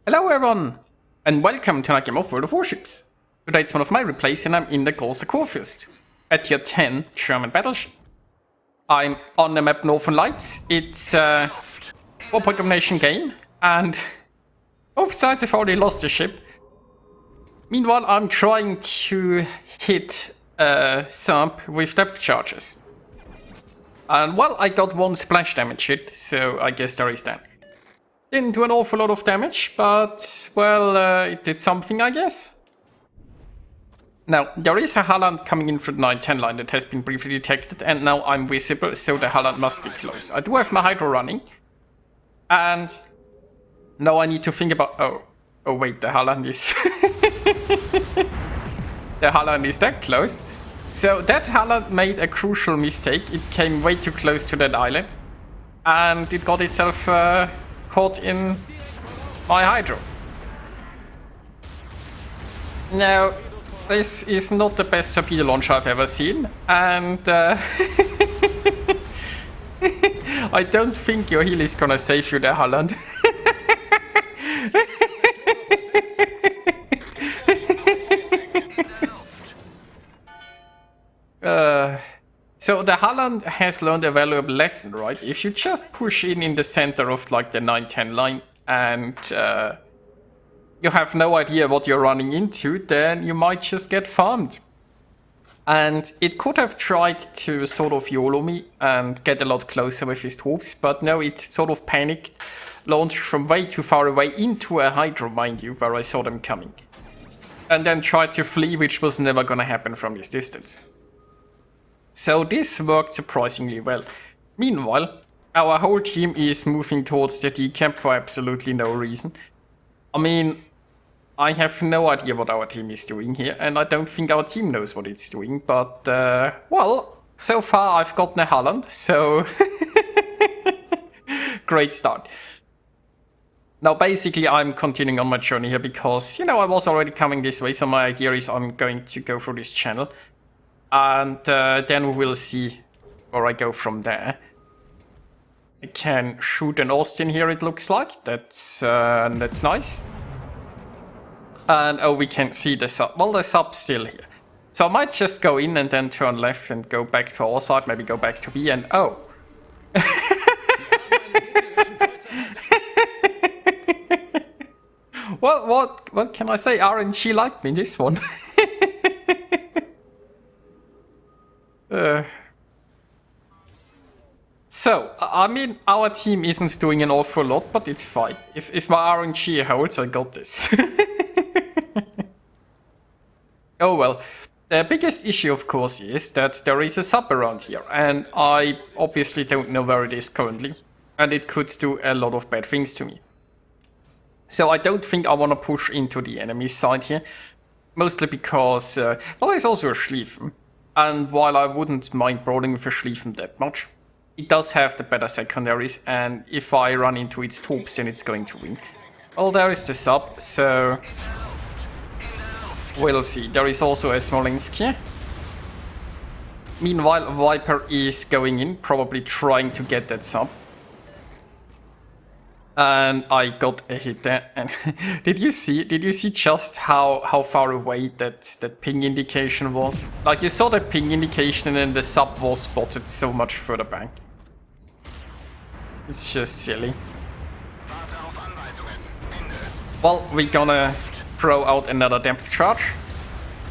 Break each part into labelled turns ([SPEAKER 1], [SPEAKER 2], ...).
[SPEAKER 1] Hello everyone, and welcome to another game of World of Warships. Today it's one of my replays and I'm in the Kurfürst at tier 10 German battleship. I'm on the map Northern Lights. It's a 4-point domination game and both sides have already lost the ship. Meanwhile, I'm trying to hit a sub with depth charges. And well, I got one splash damage hit, so I guess there is that. Didn't do an awful lot of damage, but, well, it did something, I guess. Now, there is a Halland coming in through the 910 line that has been briefly detected, and now I'm visible, so the Halland must be close. I do have my Hydro running, and now I need to think about... Oh wait, the Halland is... the Halland is that close. So that Halland made a crucial mistake. It came way too close to that island, and it got itself... caught in my Hydro. Now, this is not the best torpedo launch I've ever seen, and I don't think your heal is gonna save you there, Halland. So the Halland has learned a valuable lesson, right? If you just push in the center of like the 910 line and you have no idea what you're running into, then you might just get farmed. And it could have tried to sort of YOLO me and get a lot closer with his troops, but no, it sort of panicked, launched from way too far away into a Hydro, mind you, where I saw them coming. And then tried to flee, which was never gonna happen from this distance. So this worked surprisingly well. Meanwhile, our whole team is moving towards the decamp for absolutely no reason. I mean, I have no idea what our team is doing here, and I don't think our team knows what it's doing, but, well, so far I've gotten a Halland, so... Great start. Now, basically, I'm continuing on my journey here because, you know, I was already coming this way, so my idea is I'm going to go through this channel. And then we will see where I go from there. I can shoot an Austin here, it looks like. That's nice. And oh, we can see the sub. Well, the sub's still here. So I might just go in and then turn left and go back to our side. Maybe go back to B and oh. What can I say? RNG liked me in this one. So, I mean, our team isn't doing an awful lot, but it's fine. If my RNG holds, I got this. Oh well. The biggest issue, of course, is that there is a sub around here, and I obviously don't know where it is currently, and it could do a lot of bad things to me. So I don't think I want to push into the enemy side here, mostly because, well, there's also a Schlieffen. And while I wouldn't mind brawling with a Schlieffen that much, it does have the better secondaries, and if I run into its troops, then it's going to win. Well, there is the sub, so... we'll see. There is also a Smolensk here. Meanwhile, Viper is going in, probably trying to get that sub. And I got a hit there. And did you see just how far away that ping indication was? Like, you saw that ping indication and then the sub was spotted so much further back. It's just silly. Well, we're gonna throw out another depth charge.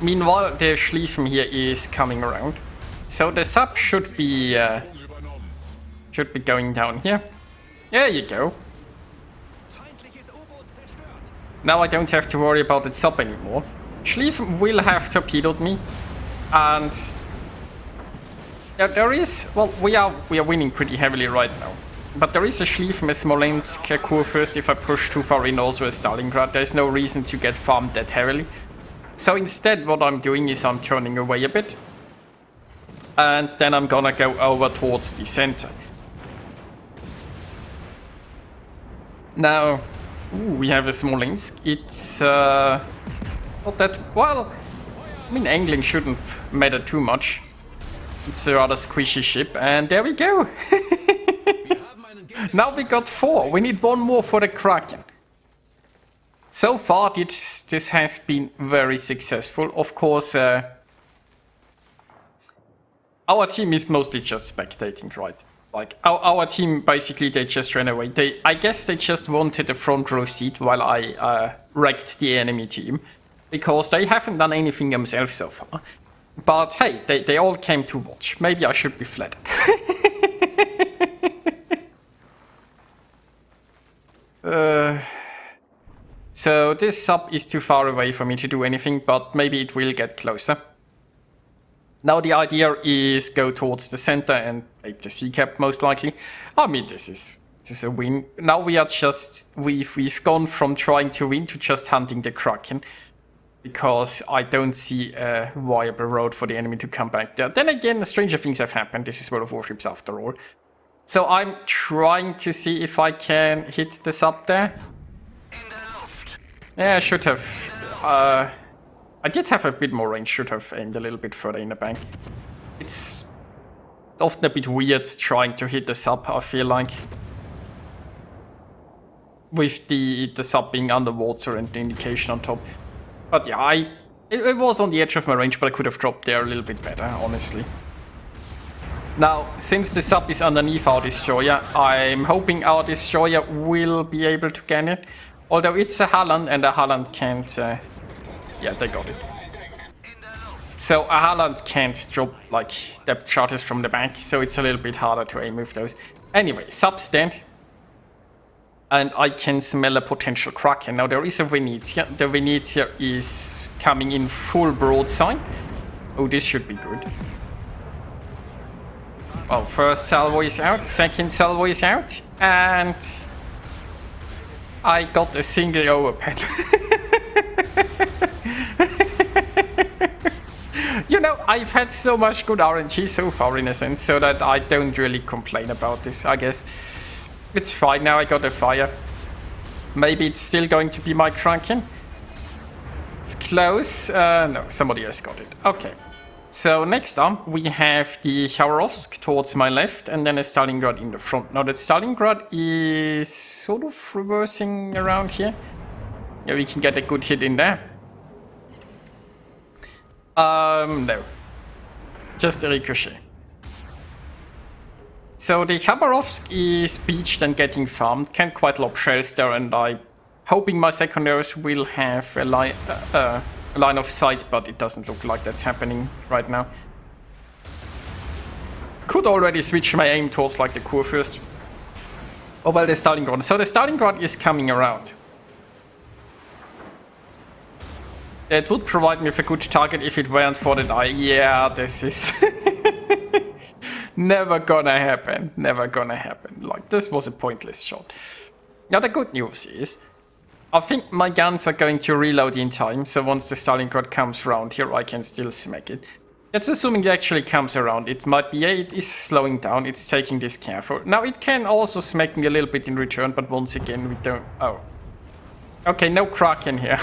[SPEAKER 1] Meanwhile, the Schlieffen here is coming around. So the sub should be going down here. There you go. Now I don't have to worry about the sub anymore. Schlieffen will have torpedoed me, and there is, well, we are winning pretty heavily right now. But there is a Schlieffen, a Smolensk, a Kurfürst. If I push too far in, also a Stalingrad. There's no reason to get farmed that heavily. So instead, what I'm doing is I'm turning away a bit, and then I'm gonna go over towards the center. Now. Ooh, we have a Smolensk. It's not that... well, I mean, angling shouldn't matter too much. It's a rather squishy ship, and there we go. Now we got 4. We need one more for the Kraken. So far, this has been very successful. Of course, our team is mostly just spectating, right? Like, our team, basically, they just ran away. I guess they just wanted a front row seat while I wrecked the enemy team. Because they haven't done anything themselves so far. But hey, they all came to watch. Maybe I should be flattered. So this sub is too far away for me to do anything, but maybe it will get closer. Now the idea is go towards the center and take the sea cap most likely. I mean, this is a win. Now we are just we've gone from trying to win to just hunting the Kraken, because I don't see a viable road for the enemy to come back there. Then again, stranger things have happened. This is World of Warships after all. So I'm trying to see if I can hit the sub there. Yeah, I should have. I did have a bit more range, should have aimed a little bit further in the bank. It's often a bit weird trying to hit the sub, I feel like. With the sub being underwater and the indication on top. But yeah, it was on the edge of my range, but I could have dropped there a little bit better, honestly. Now, since the sub is underneath our destroyer, I'm hoping our destroyer will be able to get it. Although it's a Halland, and a Halland can't... yeah, they got it. So a Halland can't drop, like, depth charges from the back, so it's a little bit harder to aim with those. Anyway, sub's dead. And I can smell a potential Kraken. Now there is a Venezia. The Venezia is coming in full broadside. Oh, this should be good. Well, first salvo is out, second salvo is out, and I got a single overpen. You know, I've had so much good RNG so far in a sense, so that I don't really complain about this, I guess. It's fine now, I got a fire. Maybe it's still going to be my Kraken. It's close. No, somebody else got it. Okay. So next up, we have the Khabarovsk towards my left, and then a Stalingrad in the front. Now that Stalingrad is sort of reversing around here. Yeah, we can get a good hit in there. No. Just a ricochet. So the Khabarovsk is beached and getting farmed. Can't quite lob shells there, and I'm hoping my secondaries will have a line of sight, but it doesn't look like that's happening right now. Could already switch my aim towards like the Kurfürst. Oh well, the Stalingrad. So the Stalingrad is coming around. It would provide me with a good target if it weren't for that. Yeah, this is never gonna happen. Never gonna happen. Like, this was a pointless shot. Now the good news is, I think my guns are going to reload in time, so once the Stalingrad comes around here, I can still smack it. That's assuming it actually comes around. It might be, yeah, it is slowing down, it's taking this careful. Now it can also smack me a little bit in return, but once again we don't... Oh. Okay, no Kraken here.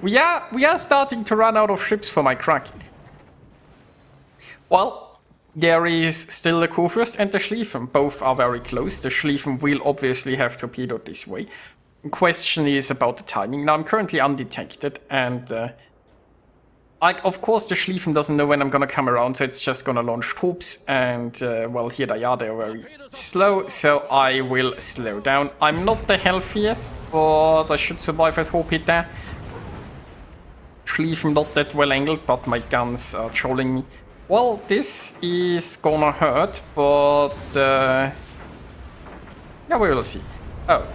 [SPEAKER 1] we are starting to run out of ships for my Kraken. Well, there is still the Kurfürst and the Schlieffen. Both are very close. The Schlieffen will obviously have torpedoed this way. The question is about the timing. Now I'm currently undetected, and of course the Schlieffen doesn't know when I'm gonna come around, so it's just gonna launch troops, and well, here they are, they're very slow, so I will slow down. I'm not the healthiest, but I should survive a torp hit there. Schlieffen not that well angled, but my guns are trolling me. Well, this is gonna hurt, but yeah, we will see. Oh.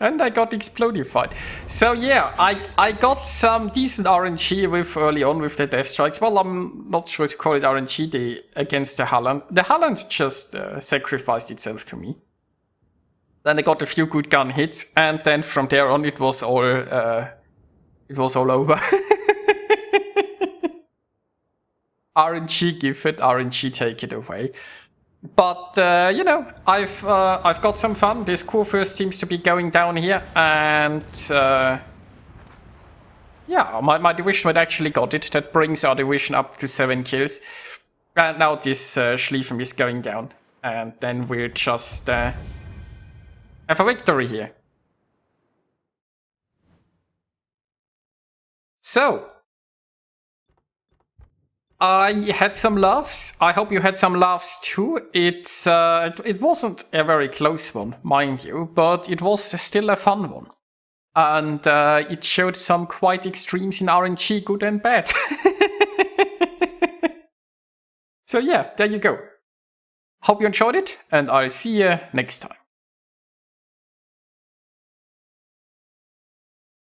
[SPEAKER 1] And I got explodified. So yeah, I got some decent RNG with early on with the death strikes. Well, I'm not sure to call it RNG against the Halland. The Halland just sacrificed itself to me. Then I got a few good gun hits, and then from there on it was all over. RNG give it, RNG take it away. But you know, I've got some fun. This Kurfürst seems to be going down here, and yeah, my division had actually got it. That brings our division up to 7 kills. And now this Schlieffen is going down. And then we'll just have a victory here. So, I had some laughs. I hope you had some laughs too. It wasn't a very close one, mind you, but it was still a fun one. And it showed some quite extremes in RNG, good and bad. So yeah, there you go. Hope you enjoyed it, and I'll see you next time.